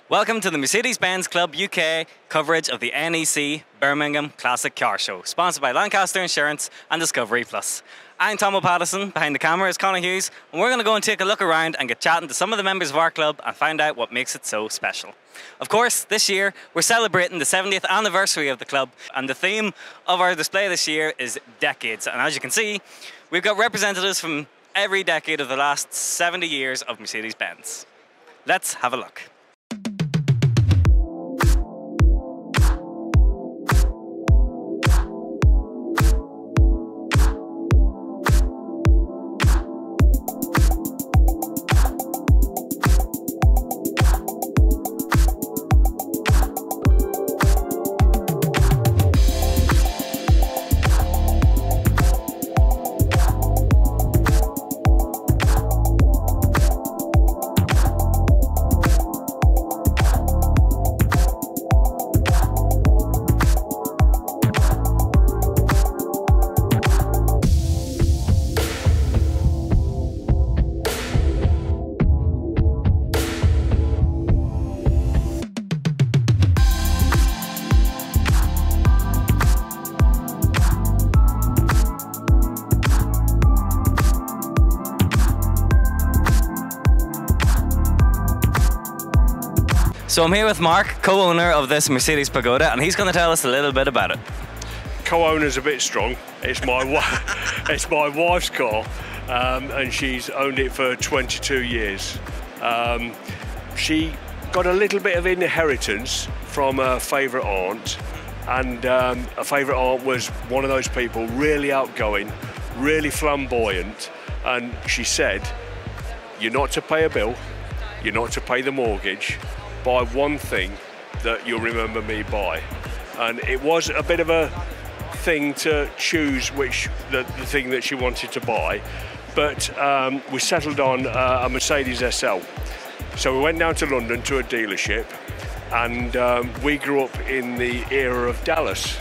Welcome to the Mercedes-Benz Club UK coverage of the NEC Birmingham Classic Car Show, sponsored by Lancaster Insurance and Discovery Plus. I'm Tom O'Pattison, behind the camera is Conor Hughes, and we're going to go and take a look around and get chatting to some of the members of our club and find out what makes it so special. Of course, this year we're celebrating the 70th anniversary of the club, and the theme of our display this year is decades. And as you can see, we've got representatives from every decade of the last 70 years of Mercedes-Benz. Let's have a look. So I'm here with Mark, co-owner of this Mercedes Pagoda, and he's going to tell us a little bit about it. Co-owner's a bit strong. It's my it's my wife's car, and she's owned it for 22 years. She got a little bit of inheritance from her favourite aunt, and her favourite aunt was one of those people, really outgoing, really flamboyant, and she said, "You're not to pay a bill, you're not to pay the mortgage. Buy one thing that you'll remember me by." And it was a bit of a thing to choose which the thing that she wanted to buy, but we settled on a Mercedes SL. So we went down to London to a dealership, and we grew up in the era of Dallas.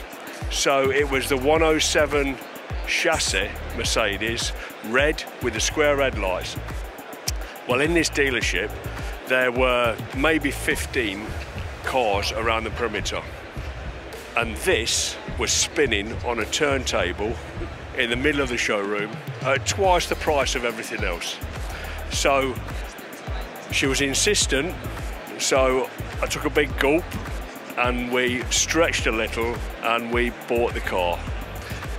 So it was the 107 chassis Mercedes, red with the square headlights. Well, in this dealership there were maybe 15 cars around the perimeter, and this was spinning on a turntable in the middle of the showroom at twice the price of everything else. So she was insistent, so I took a big gulp and we stretched a little and we bought the car,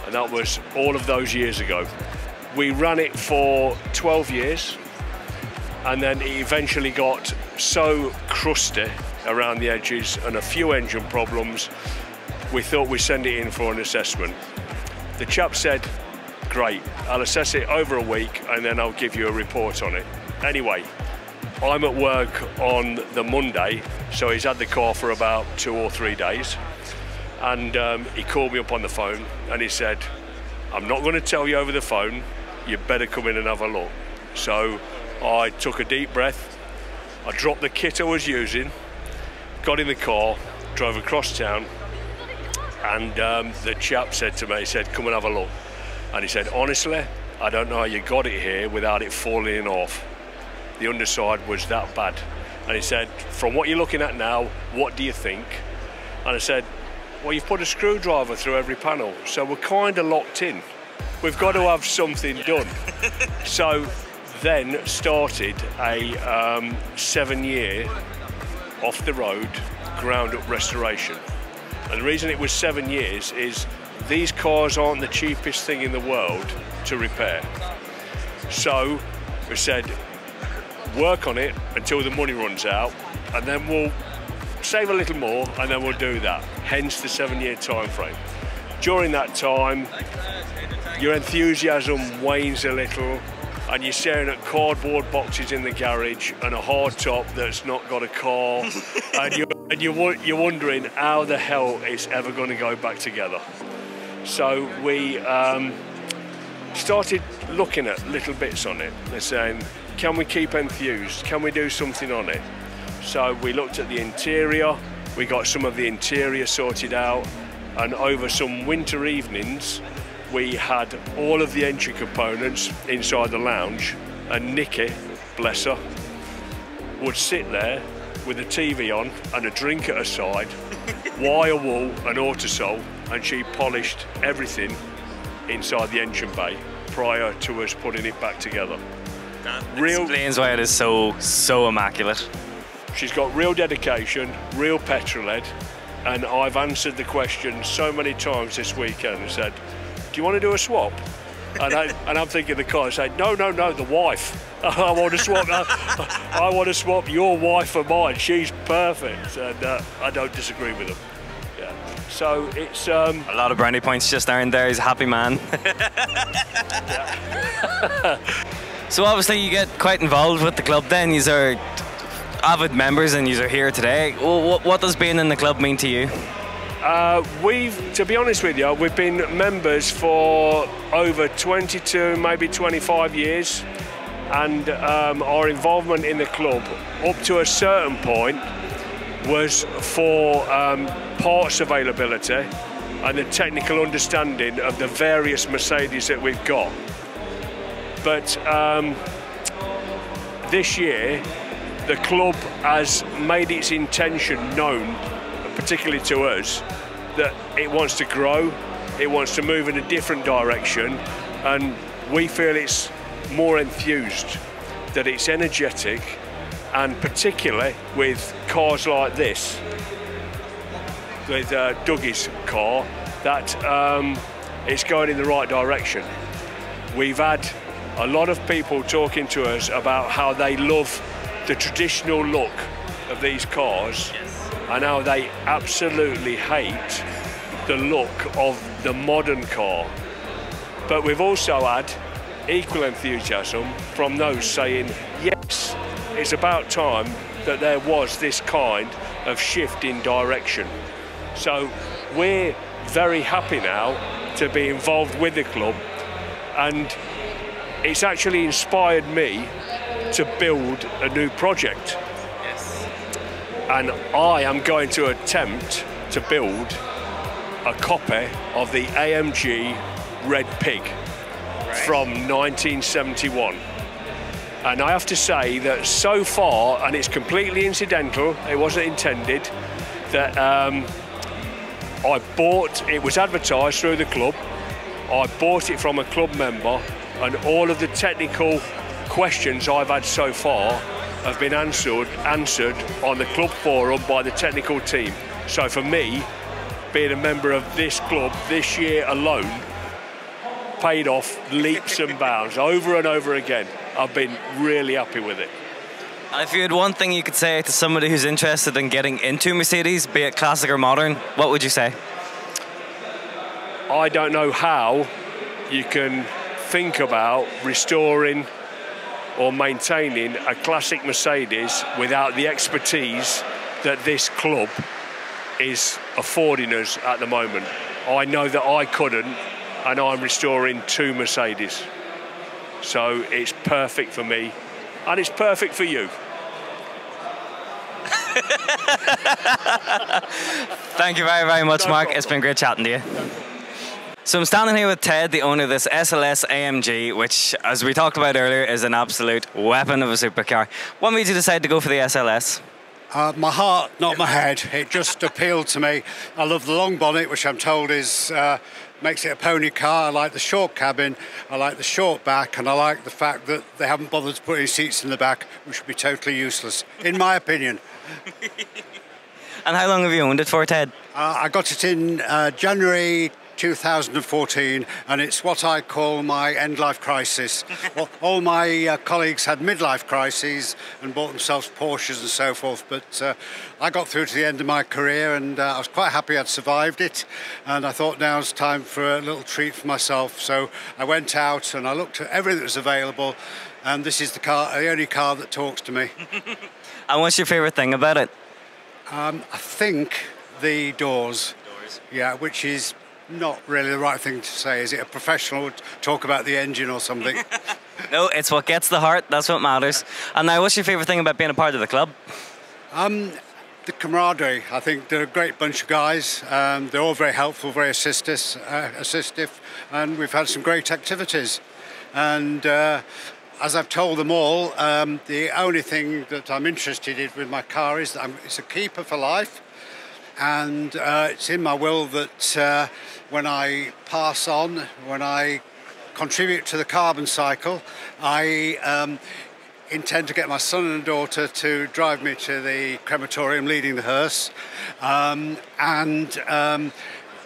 and that was all of those years ago. We ran it for 12 years, and then it eventually got so crusty around the edges and a few engine problems, we thought we'd send it in for an assessment. The chap said, "Great, I'll assess it over a week and then I'll give you a report on it." Anyway, I'm at work on the Monday, so he's had the car for about 2 or 3 days, and he called me up on the phone and he said, "I'm not going to tell you over the phone, you better come in and have a look." So I took a deep breath, I dropped the kit I was using, got in the car, drove across town, and the chap said to me, he said, "Come and have a look." And he said, "Honestly, I don't know how you got it here without it falling off. The underside was that bad." And he said, "From what you're looking at now, what do you think?" And I said, "Well, you've put a screwdriver through every panel, so we're kind of locked in. We've got to have something done." So then started a 7-year off the road ground up restoration. And the reason it was 7 years is these cars aren't the cheapest thing in the world to repair. So we said, work on it until the money runs out, and then we'll save a little more and then we'll do that. Hence the 7-year time frame. During that time, your enthusiasm wanes a little, and you're staring at cardboard boxes in the garage and a hard top that's not got a car, and you're wondering how the hell it's ever going to go back together. So we started looking at little bits on it and saying, can we keep enthused? Can we do something on it? So we looked at the interior, we got some of the interior sorted out, and over some winter evenings we had all of the entry components inside the lounge, and Nikki, bless her, would sit there with a TV on and a drink at her side, wire wool and autosol, and she polished everything inside the engine bay prior to us putting it back together. That explains why it is so immaculate. She's got real dedication, real petrol head, and I've answered the question so many times this weekend and said, do you want to do a swap? And I'm thinking the car, saying, no, the wife. I want to swap. I want to swap your wife for mine. She's perfect, and I don't disagree with them. Yeah. So it's a lot of brownie points just aren't there. He's a happy man. So obviously you get quite involved with the club. Then you are avid members, and you are here today. What does being in the club mean to you? To be honest with you, we've been members for over 22, maybe 25 years, and our involvement in the club up to a certain point was for parts availability and the technical understanding of the various Mercedes that we've got. But this year, the club has made its intention known, particularly to us, that it wants to grow, it wants to move in a different direction, and we feel it's more enthused, that it's energetic, and particularly with cars like this, with Dougie's car, that it's going in the right direction. We've had a lot of people talking to us about how they love the traditional look of these cars, and how they absolutely hate the look of the modern car. But we've also had equal enthusiasm from those saying, yes, it's about time that there was this kind of shift in direction. So we're very happy now to be involved with the club, and it's actually inspired me to build a new project. And I am going to attempt to build a copy of the AMG Red Pig from 1971. And I have to say that so far, and it's completely incidental, it wasn't intended, that it was advertised through the club, I bought it from a club member, and all of the technical questions I've had so far have been answered on the club forum by the technical team. So for me, being a member of this club this year alone paid off leaps and bounds over and over again. I've been really happy with it. And if you had one thing you could say to somebody who's interested in getting into Mercedes, be it classic or modern, what would you say? I don't know how you can think about restoring or maintaining a classic Mercedes without the expertise that this club is affording us at the moment. I know that I couldn't, and I'm restoring 2 Mercedes. So it's perfect for me, and it's perfect for you. Thank you very, very much, Mark. It's been great chatting to you. So I'm standing here with Ted, the owner of this SLS AMG, which, as we talked about earlier, is an absolute weapon of a supercar. What made you decide to go for the SLS? My heart, not my head. It just appealed to me. I love the long bonnet, which I'm told makes it a pony car. I like the short cabin, I like the short back, and I like the fact that they haven't bothered to put any seats in the back, which would be totally useless, in my opinion. And how long have you owned it for, Ted? I got it in January 2014, and it's what I call my end-life crisis. Well, all my colleagues had midlife crises and bought themselves Porsches and so forth, but I got through to the end of my career, and I was quite happy I'd survived it, and I thought now's time for a little treat for myself. So I went out and I looked at everything that was available, and this is the only car that talks to me. And what's your favourite thing about it? I think the doors. Yeah, which is not really the right thing to say. Is it? A professional would talk about the engine or something. No, it's what gets the heart. That's what matters. And now, what's your favourite thing about being a part of the club? The camaraderie. I think they're a great bunch of guys. They're all very helpful, very assistive, and we've had some great activities. And as I've told them all, the only thing that I'm interested in with my car is that it's a keeper for life, and it's in my will that when I pass on, when I contribute to the carbon cycle, I intend to get my son and daughter to drive me to the crematorium leading the hearse,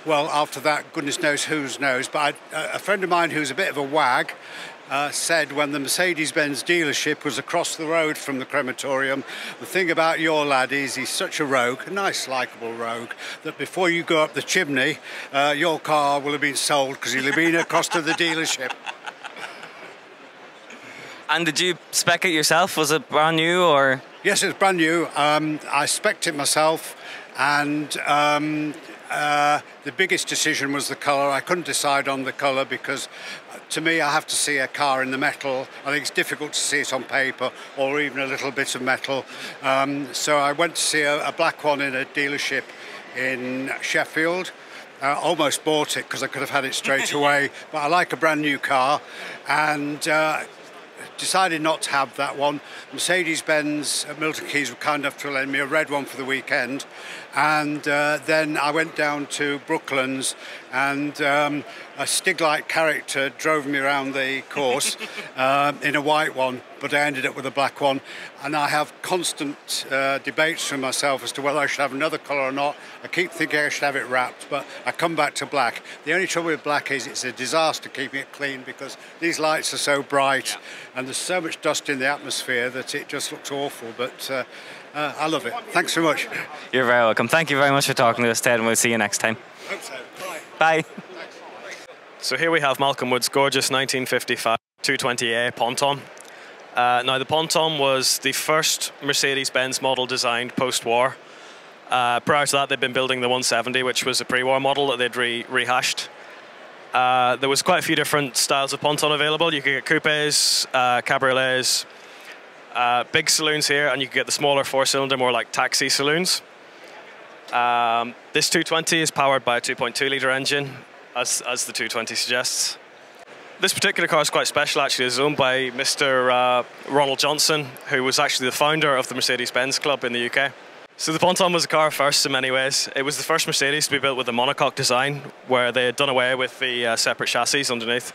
well, after that, goodness knows whose knows, but a friend of mine who's a bit of a wag said when the Mercedes-Benz dealership was across the road from the crematorium, the thing about your lad is he's such a rogue, a nice, likeable rogue, that before you go up the chimney, your car will have been sold because he'll have been across to the dealership. And did you spec it yourself? Was it brand new or? Yes, it was brand new. I spec'd it myself, and the biggest decision was the colour. I couldn't decide on the colour because, to me, I have to see a car in the metal. I think it's difficult to see it on paper or even a little bit of metal. So I went to see a black one in a dealership in Sheffield. Almost bought it because I could have had it straight away, but I like a brand new car, and decided not to have that one. Mercedes-Benz at Milton Keynes were kind enough to lend me a red one for the weekend, and then I went down to Brooklands, and a Stig-like character drove me around the course in a white one, but I ended up with a black one, and I have constant debates with myself as to whether I should have another colour or not. I keep thinking I should have it wrapped, but I come back to black. The only trouble with black is it's a disaster keeping it clean because these lights are so bright, and there's so much dust in the atmosphere that it just looks awful, but I love it. Thanks so much. You're very welcome. Thank you very much for talking to us, Ted, and we'll see you next time. Hope so. Bye. So here we have Malcolm Wood's gorgeous 1955 220A Ponton. Now the Ponton was the first Mercedes-Benz model designed post-war. Prior to that, they'd been building the 170, which was a pre-war model that they'd rehashed. There was quite a few different styles of Ponton available. You could get coupes, cabriolets, big saloons here, and you could get the smaller four-cylinder, more like taxi saloons. This 220 is powered by a 2.2-litre engine, as the 220 suggests. This particular car is quite special, actually. It's owned by Mr. Ronald Johnson, who was actually the founder of the Mercedes-Benz Club in the UK. So the Ponton was a car first in many ways. It was the first Mercedes to be built with a monocoque design, where they had done away with the separate chassis underneath.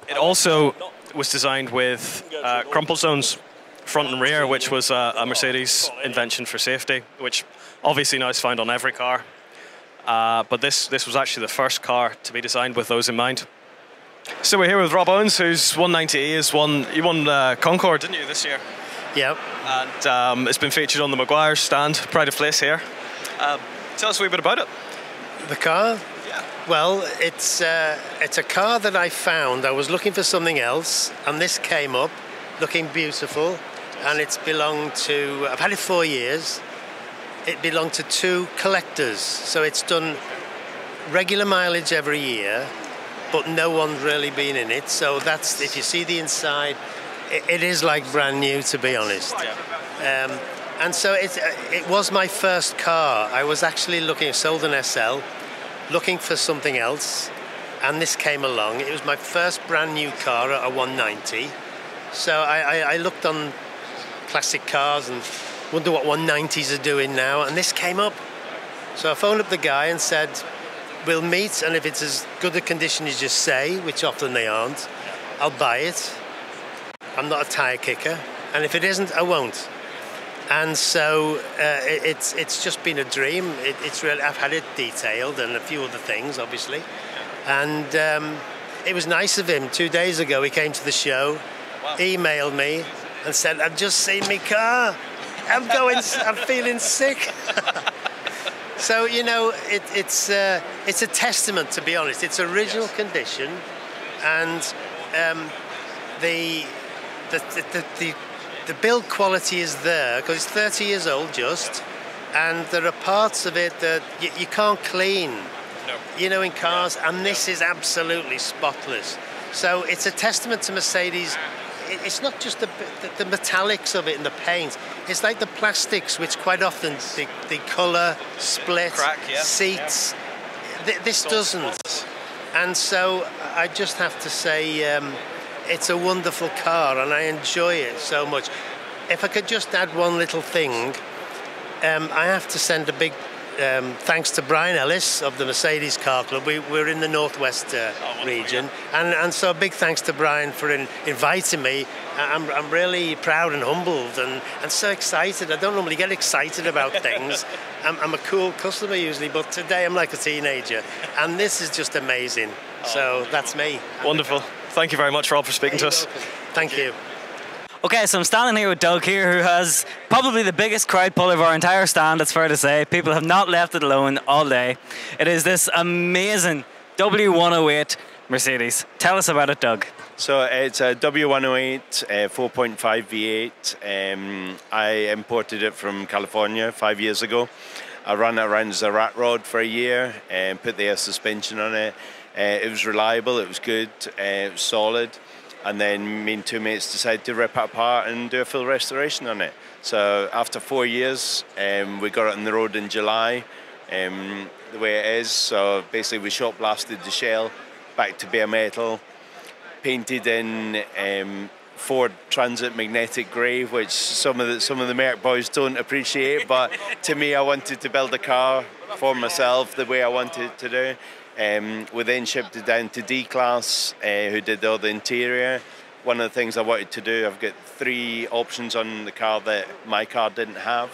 It also was designed with crumple zones, front and rear, which was a Mercedes invention for safety, which obviously now is found on every car. But this was actually the first car to be designed with those in mind. So we're here with Rob Owens, whose 190E you won Concord, didn't you, this year? Yep. And it's been featured on the Maguire's stand, pride of place here. Tell us a wee bit about it. The car? Yeah. Well, it's a car that I found. I was looking for something else, and this came up, looking beautiful, and it's belonged to, I've had it 4 years. It belonged to two collectors, so it's done regular mileage every year, but no one's really been in it. So that's, if you see the inside, it is like brand new, to be honest. And so it was my first car. I was actually sold an SL, looking for something else, and this came along. It was my first brand new car at a 190. So I looked on classic cars and wonder what 190s are doing now, and this came up. So I phoned up the guy and said, we'll meet, and if it's as good a condition as you say, which often they aren't, I'll buy it. I'm not a tyre kicker, and if it isn't, I won't. And so it's just been a dream. It's really, I've had it detailed and a few other things, obviously. And it was nice of him. 2 days ago, he came to the show, emailed me, and said, I've just seen my car. I'm feeling sick. So, you know, it's a testament, to be honest. It's original condition, and the build quality is there because it's 30 years old just, and there are parts of it that you can't clean, you know, in cars, and this is absolutely spotless. So it's a testament to Mercedes. It's not just the metallics of it and the paint. It's like the plastics, which quite often the colour, split, crack, seats. This doesn't. And so I just have to say, it's a wonderful car and I enjoy it so much. If I could just add one little thing, I have to send a big thanks to Brian Ellis of the Mercedes Car Club. We're in the Northwest region, and so a big thanks to Brian for inviting me. I'm really proud and humbled and so excited. I don't normally get excited about things. I'm a cool customer usually, but today I'm like a teenager, and this is just amazing. So that's me. Wonderful. Thank you very much, Rob, for speaking to us. Thank you. Okay, so I'm standing here with Doug here, who has probably the biggest crowd pull of our entire stand, it's fair to say. People have not left it alone all day. It is this amazing W108 Mercedes. Tell us about it, Doug. So it's a W108 4.5 V8. I imported it from California 5 years ago. I ran it around as a rat rod for a year and put the air suspension on it. It was reliable, it was good, it was solid. And then me and two mates decided to rip it apart and do a full restoration on it. So after 4 years, we got it on the road in July, the way it is. So basically we shot blasted the shell back to bare metal, painted in Ford Transit magnetic grey, which some of the Merc boys don't appreciate. But to me, I wanted to build a car for myself the way I wanted to do. We then shipped it down to D-Class, who did all the interior. One of the things I wanted to do, I've got 3 options on the car that my car didn't have.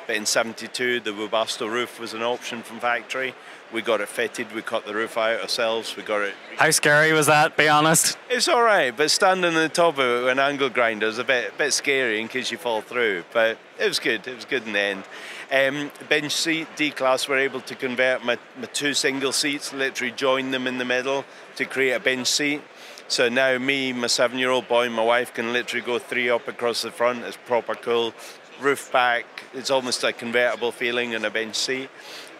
But in '72, the Webasto roof was an option from factory. We got it fitted, we cut the roof out ourselves, we got it... How scary was that, be honest? It's all right, but standing on the top of it with an angle grinder is a bit scary in case you fall through. But it was good in the end. Bench seat, D-Class were able to convert my 2 single seats, literally join them in the middle to create a bench seat. So now me, my 7-year-old boy and my wife can literally go 3 up across the front. It's proper cool. Roof back, it's almost a convertible feeling in a bench seat.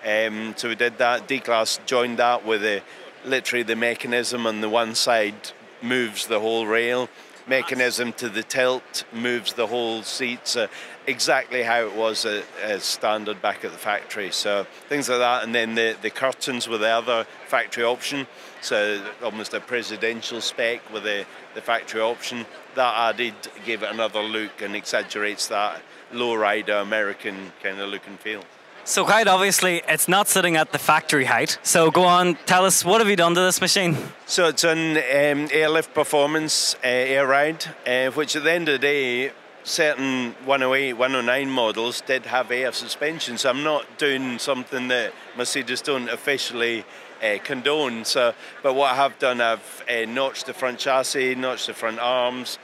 So we did that. D-Class joined that with literally the mechanism on the one side moves the whole rail. Mechanism to the tilt moves the whole seat. So exactly how it was as standard back at the factory. So things like that, and then the curtains were the other factory option. So almost a presidential spec with the factory option. That added, gave it another look and exaggerates that lowrider American kind of look and feel. So quite obviously, it's not sitting at the factory height. So go on, tell us, what have you done to this machine? So it's an airlift performance air ride, which at the end of the day, certain 108, 109 models did have air suspension. So I'm not doing something that Mercedes don't officially condone. So, but what I have done, I've notched the front chassis, notched the front arms.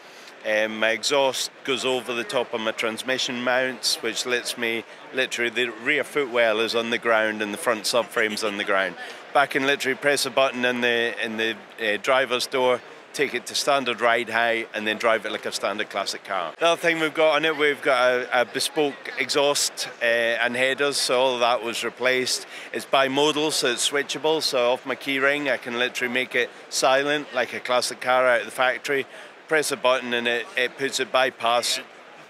My exhaust goes over the top of my transmission mounts, which lets me literally, the rear footwell is on the ground and the front subframe's on the ground. I can literally press a button in the driver's door, take it to standard ride height, and then drive it like a standard classic car. The other thing we've got on it, we've got a bespoke exhaust and headers, so all of that was replaced. It's bimodal, so it's switchable, so off my key ring I can literally make it silent like a classic car out of the factory. Press a button and it puts it bypass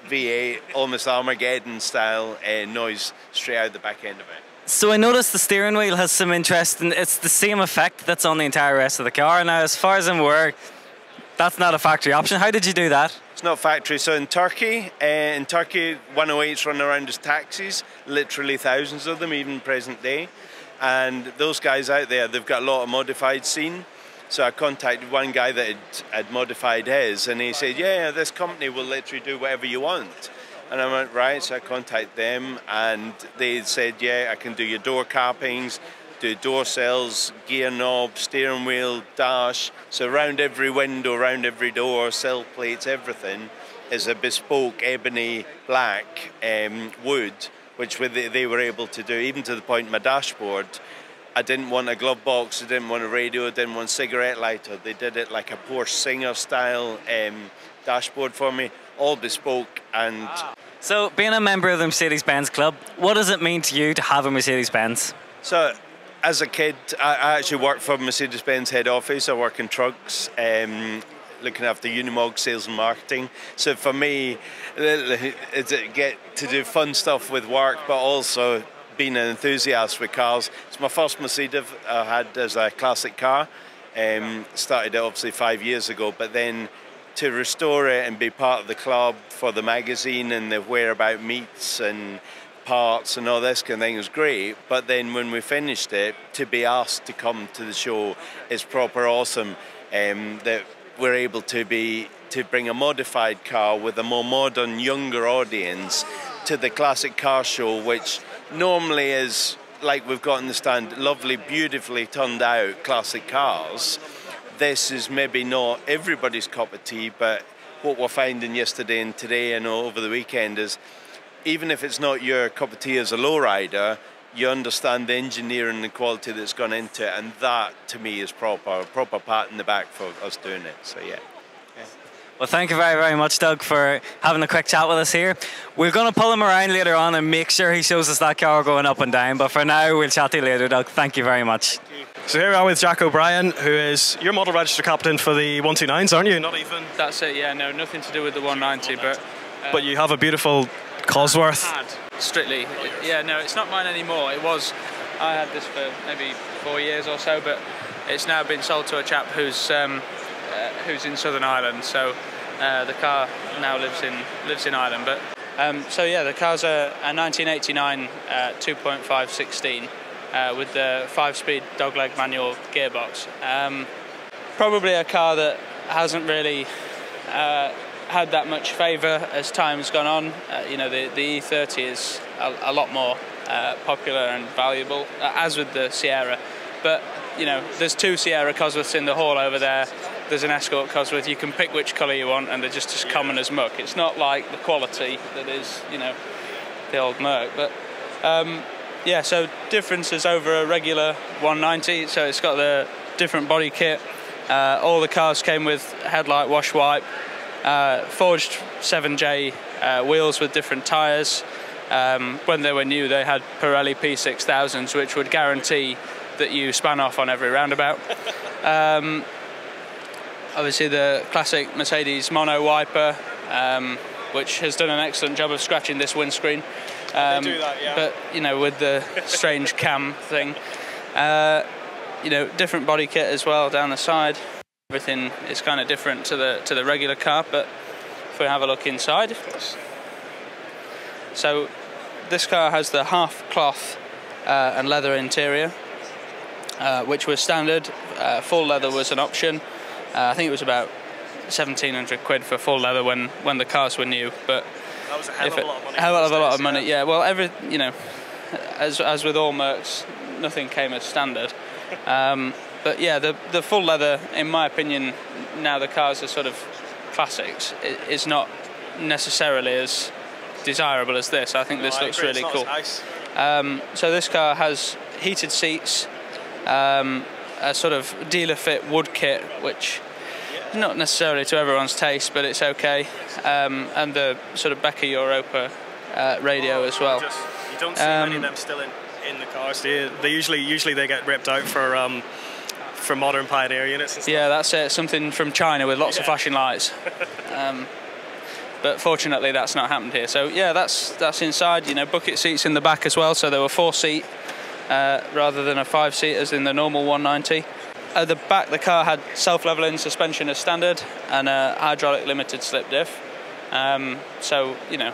V8, almost Armageddon style noise straight out the back end of it. So I noticed the steering wheel has some interest, and it's the same effect that's on the entire rest of the car. Now, as far as I'm aware, that's not a factory option. How did you do that? It's not factory. So in Turkey, 108s run around as taxis, literally thousands of them, even present day. And those guys out there, they've got a lot of modified scene. So I contacted one guy that had modified his, and he said, yeah, this company will literally do whatever you want. And I went, right, so I contacted them, and they said, yeah, I can do your door carpings, do door cells, gear knob, steering wheel, dash. So around every window, around every door, sill plates, everything is a bespoke ebony black wood, which they were able to do, even to the point my dashboard, I didn't want a glove box, I didn't want a radio, I didn't want a cigarette lighter. They did it like a Porsche Singer style dashboard for me, all bespoke. And so being a member of the Mercedes-Benz Club, what does it mean to you to have a Mercedes-Benz? So as a kid, I actually worked for Mercedes-Benz head office. I work in trucks, looking after Unimog sales and marketing. So for me, it's get to do fun stuff with work, but also being an enthusiast with cars. It's my first Mercedes I had as a classic car. Started it obviously 5 years ago, but then to restore it and be part of the club for the magazine and the whereabout meets and parts and all this kind of thing was great. But then when we finished it, to be asked to come to the show is proper awesome. That we're able to bring a modified car with a more modern, younger audience to the classic car show, which normally is, like we've got in the stand, lovely, beautifully turned out classic cars. This is maybe not everybody's cup of tea, but what we're finding yesterday and today and over the weekend is, even if it's not your cup of tea as a lowrider, you understand the engineering and the quality that's gone into it, and that to me is a proper pat in the back for us doing it. So yeah. Well, thank you very, very much, Doug, for having a quick chat with us here. We're going to pull him around later on and make sure he shows us that car going up and down. But for now, we'll chat to you later, Doug. Thank you very much. So here we are with Jack O'Brien, who is your model register captain for the 129s, aren't you? Not even. That's it. Yeah, no, nothing to do with the 190, but you have a beautiful Cosworth. Strictly. Yeah, no, it's not mine anymore. It was. I had this for maybe 4 years or so, but it's now been sold to a chap who's in Southern Ireland. So the car now lives in Ireland. But so yeah, the car's a 1989 2.5 16 with the 5-speed dogleg manual gearbox. Probably a car that hasn't really had that much favour as time's gone on. You know, the E30 is a lot more popular and valuable, as with the Sierra. But you know, there's 2 Sierra Cosworths in the hall over there. There's an Escort Cosworth. You can pick which colour you want, and they're just as common as muck. It's not like the quality that is, you know, the old Merc. But yeah, so differences over a regular 190. So it's got the different body kit. All the cars came with headlight wash wipe, forged 7J wheels with different tyres. When they were new, they had Pirelli P6000s, which would guarantee that you span off on every roundabout. Obviously the classic Mercedes mono wiper, which has done an excellent job of scratching this windscreen. They do that, yeah. But you know, with the strange cam thing, you know, different body kit as well down the side. Everything is kind of different to the regular car. But if we have a look inside, so this car has the half cloth and leather interior, which was standard. Full leather was an option. I think it was about 1,700 quid for full leather when the cars were new, but that was a hell of a lot of money. Hell of a lot of money, yeah. Well, you know, as with all Mercs, nothing came as standard. But yeah, the full leather, in my opinion, now the cars are sort of classics, is not necessarily as desirable as this. I think this looks really cool. Nice. So this car has heated seats, a sort of dealer fit wood kit, which not necessarily to everyone's taste, but it's okay, and the sort of Becker Europa radio as well. You don't see many of them still in the cars, do you? They usually they get ripped out for modern Pioneer units and stuff. Yeah, that's it. Something from China with lots of flashing lights. But fortunately, that's not happened here. So yeah, that's inside. You know, bucket seats in the back as well. So there were 4-seat rather than a 5-seat as in the normal 190. At the back, the car had self-leveling suspension as standard and a hydraulic limited slip diff. So you know,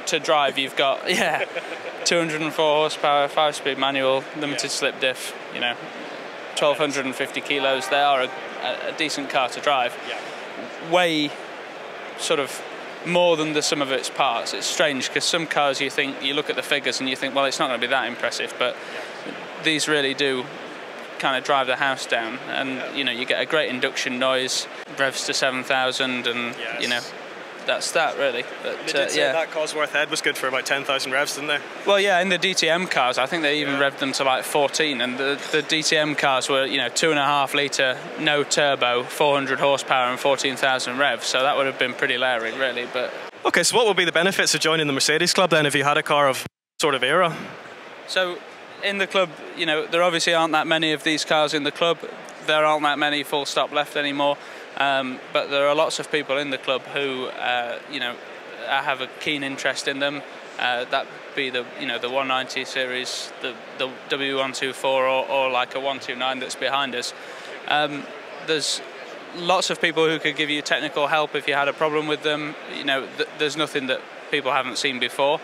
to drive, you've got 204 horsepower, 5-speed manual, limited slip diff. You know, 1,250 kilos. They are a decent car to drive. Way sort of more than the sum of its parts. It's strange because some cars you look at the figures and you think, well, it's not going to be that impressive, but these really do kind of drive the house down, and you know, you get a great induction noise, revs to 7,000, and you know, that's that really. But they did say that Cosworth head was good for about 10,000 revs, didn't they? Well, yeah, in the DTM cars, I think they even revved them to like 14, and the DTM cars were, you know, 2.5 litre, no turbo, 400 horsepower and 14,000 revs, so that would have been pretty leery, really. But okay, so what would be the benefits of joining the Mercedes club then if you had a car of sort of era? So in the club, you know, there obviously aren't that many of these cars in the club. There aren't that many full stop left anymore. But there are lots of people in the club who, you know, have a keen interest in them. That be the 190 series, the W124, or like a 129 that's behind us. There's lots of people who could give you technical help if you had a problem with them. You know, there's nothing that people haven't seen before.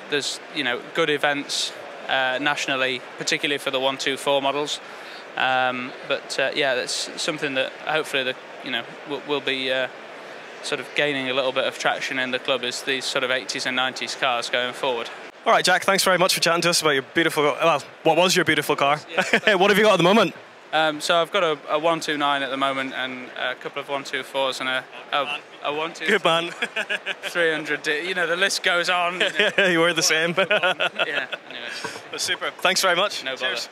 There's, you know, good events nationally, particularly for the 124 models. Yeah, that's something that hopefully will be sort of gaining a little bit of traction in the club, is these sort of 80s and 90s cars going forward. All right, Jack, thanks very much for chatting to us about your beautiful, well, what was your beautiful car? Yeah. What have you got at the moment? So I've got a 129 at the moment, and a couple of 124s, and a 123. Good man. 300. You know, the list goes on. You were the same. Yeah. Anyway. That's super. Thanks very much. No bother. Cheers.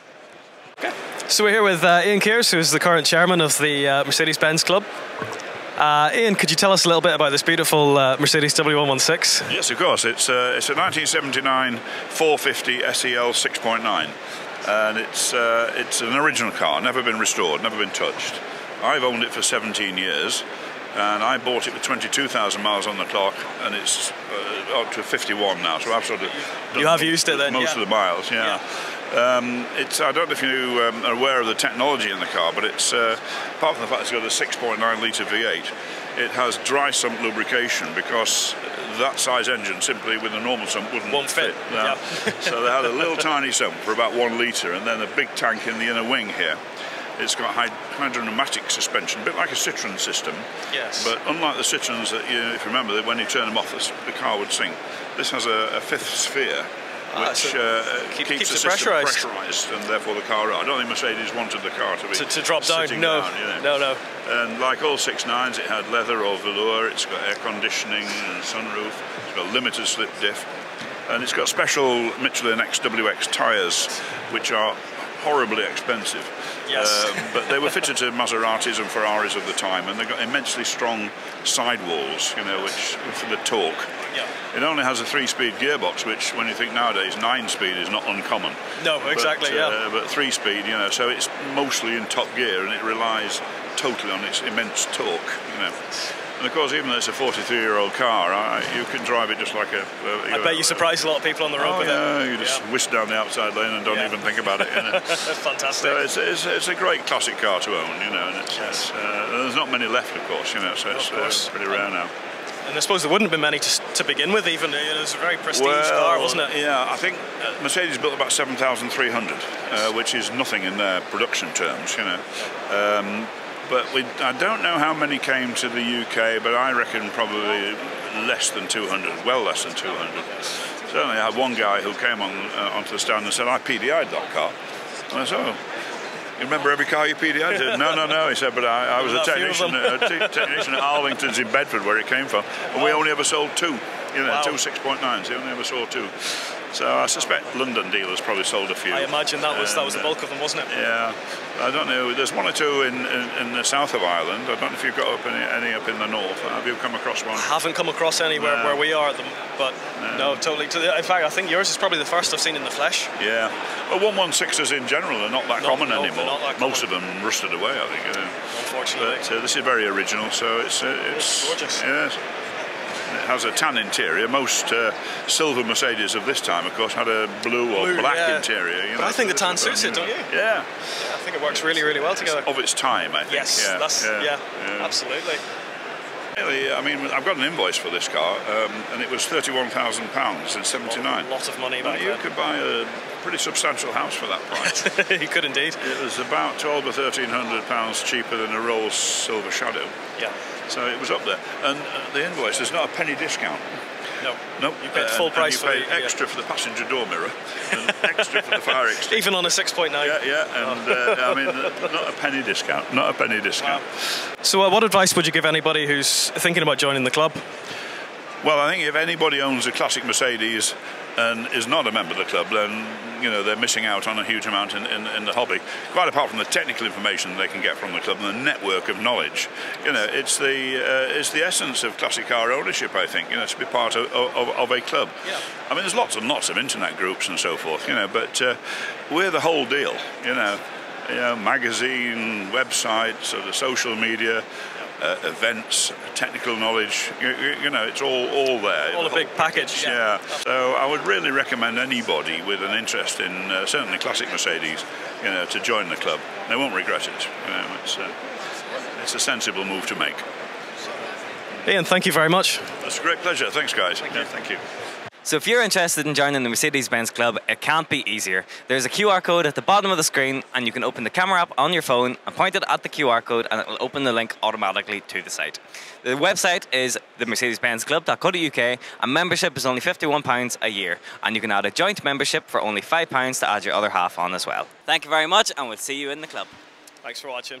Okay. So we're here with Ian Kears, who's the current chairman of the Mercedes-Benz Club. Ian, could you tell us a little bit about this beautiful Mercedes W116? Yes, of course. It's a 1979 450 SEL 6.9. And it's an original car, never been restored, never been touched. I've owned it for 17 years, and I bought it with 22,000 miles on the clock, and it's up to 51 now, so I've sort of you have used it then, most of the miles, yeah. I don't know if you are aware of the technology in the car, but it's apart from the fact it's got a 6.9 litre V8, it has dry sump lubrication, because that size engine simply with a normal sump won't fit. Yeah. So they had a little tiny sump for about 1 litre, and then a big tank in the inner wing here. It's got hydropneumatic suspension, a bit like a Citroen system. Yes. But unlike the Citroens, that if you remember, that when you turn them off, the car would sink. This has a fifth sphere, which keeps the system pressurised, and therefore the car. I don't think Mercedes wanted the car to be to drop down. No, down, you know. No. And like all 6.9s, it had leather or velour. It's got air conditioning and sunroof. It's got limited slip diff, and it's got special Michelin XWX tyres, which are horribly expensive. Yes. But they were fitted to Maseratis and Ferraris of the time, and they've got immensely strong sidewalls, you know, which for the torque. Yeah. It only has a 3-speed gearbox, which, when you think nowadays, 9-speed is not uncommon. No, exactly. But 3-speed, you know, so it's mostly in top gear, and it relies totally on its immense torque, you know. And of course, even though it's a 43-year-old car, you can drive it just like a. I bet you surprise a lot of people on the road with it. You just whisk down the outside lane and don't even think about it. You know? Fantastic. So it's a great classic car to own, you know, and there's not many left, of course, you know, so it's pretty rare now. And I suppose there wouldn't have been many to begin with, even. It was a very prestige car, wasn't it? Yeah, I think Mercedes built about 7,300, which is nothing in their production terms, you know. But I don't know how many came to the UK, but I reckon probably less than 200, well less than 200. Certainly I had one guy who came onto the stand and said, I PDI'd that car. And I said, oh, you remember every car you PDI'd? No, he said, but I was a technician at Arlington's in Bedford, where it came from, and we only ever sold 2, you know, 2 6.9s, they only ever sold 2. So I suspect London dealers probably sold a few. I imagine that was the bulk of them, wasn't it? Yeah, I don't know. There's 1 or 2 in the south of Ireland. I don't know if you've got any up in the north. Have you come across one? I haven't come across anywhere where we are, but no, totally. In fact, I think yours is probably the first I've seen in the flesh. Yeah. Well, 116s in general are not that common anymore. Not that Most of them rusted away, I think. You know. Unfortunately. But this is very original, so it's gorgeous. Yes. It has a tan interior. Most silver Mercedes of this time, of course, had a blue or black interior. You know, but I think the tan suits it, don't you? Yeah. I think it works really, really well together. Of its time, I think. Yes, absolutely. I mean, I've got an invoice for this car, and it was £31,000 in '79. A lot of money back then. You could buy a pretty substantial house for that price. You could indeed. It was about £1,200 or £1,300 cheaper than a Rolls Silver Shadow. Yeah. So it was up there. And the invoice, there's not a penny discount. No. You paid full price for it. You paid extra for the passenger door mirror and extra for the fire extinguisher. Even on a 6.9. Yeah. And I mean, not a penny discount. Not a penny discount. Wow. So what advice would you give anybody who's thinking about joining the club? Well, I think if anybody owns a classic Mercedes and is not a member of the club, then you know they're missing out on a huge amount in the hobby. Quite apart from the technical information they can get from the club and the network of knowledge, you know, it's the essence of classic car ownership. I think, you know, to be part of a club. Yeah. I mean, there's lots and lots of internet groups and so forth, you know, but we're the whole deal. You know, magazine, websites, sort of social media. events, technical knowledge. You know, it's all there. All a big package. Yeah. So I would really recommend anybody with an interest in certainly classic Mercedes, you know, to join the club. They won't regret it. You know, it's a sensible move to make. Ian, thank you very much. It's a great pleasure. Thanks, guys. Thank you. So if you're interested in joining the Mercedes-Benz Club, it can't be easier. There's a QR code at the bottom of the screen, and you can open the camera app on your phone and point it at the QR code, and it'll open the link automatically to the site. The website is themercedesbenzclub.co.uk, and membership is only £51 a year, and you can add a joint membership for only £5 to add your other half on as well. Thank you very much, and we'll see you in the club. Thanks for watching.